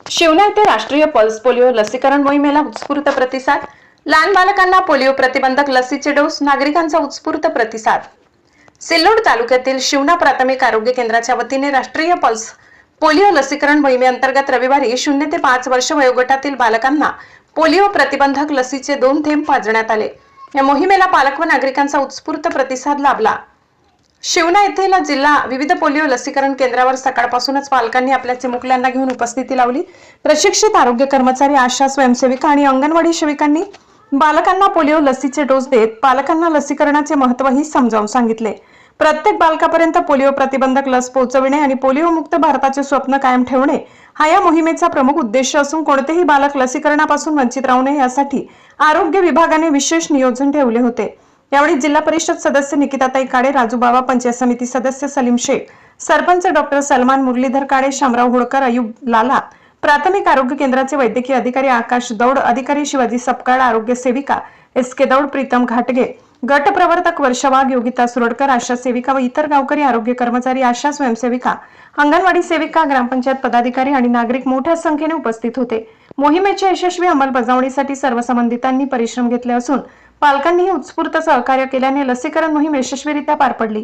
शिवना येथे राष्ट्रीय pulse polio लसीकरण मोहिमेला उत्स्फूर्त प्रतिसाद। लहान बालकांना पोलिओ प्रतिबंधक लसीचे डोस, नागरिकांचा उत्स्फूर्त प्रतिसाद। सिल्लोड तालुक्यातील शिवना प्राथमिक आरोग्य केंद्राच्या वतीने राष्ट्रीय पल्स पोलिओ लसीकरण मोहिमेअंतर्गत रविवारी 0 ते 5 वर्ष वयोगटातील बालकांना पोलिओ प्रतिबंधक लसीचे 2 थेंब पाजण्यात आले। या मोहिमेला पालक व नागरिकांचा उत्स्फूर्त प्रतिसाद लाभला। शिवना येथील जिल्हा विविध पोलिओ लसीकरण केंद्रावर सकाळपासूनच पालकांनी आपल्या चिमुकल्यांना घेऊन उपस्थिती लावली। प्रशिक्षित आरोग्य कर्मचारी, आशा स्वयंसेविका आणि अंगणवाडी सेविकांनी बालकांना पोलिओ लसीचे डोस देत पालकांना लसीकरणाचे महत्त्वही समजावून सांगितले। प्रत्येक बालकापर्यंत पोलिओ प्रतिबंधक लस पोहोचविणे आणि पोलिओ मुक्त भारताचे स्वप्न कायम ठेवणे हा या मोहिमेचा प्रमुख उद्देश असून कोणतेही बालक लसीकरणापासून वंचित राहू नये यासाठी आरोग्य विभागाने विशेष नियोजन ठेवले होते। यावेळी जिल्हा परिषद सदस्य निकिताताई काळे, राजूबाबा, पंचायत समिती सदस्य सलीम शेख, सरपंच डॉक्टर सलमान, मुरलीधर काळे, शामराव होळकर, अयूब लाला, प्राथमिक आरोग्य केंद्राचे वैद्यकीय अधिकारी आकाश दौड, अधिकारी शिवाजी सपकाळ, आरोग्य सेविका एस.के. दौड, प्रीतम घाटगे, गट प्रवर्तक वर्षा वाघ, योगिता सुरडकर, आशा सेविका व इतर गावकरी, आरोग्य कर्मचारी, आशा स्वयंसेविका, अंगणवाडी सेविका, ग्रामपंचायत पदाधिकारी आणि नागरिक मोठ्या संख्येने उपस्थित होते। मोहिमेच्या यशस्वी अंमलबजावणीसाठी सर्व संबंधितांनी परिश्रम घेतले असून पालकांनीही उत्स्फूर्त सहकार्य केल्याने लसीकरण मोहीम यशस्वीरित्या पार पडली।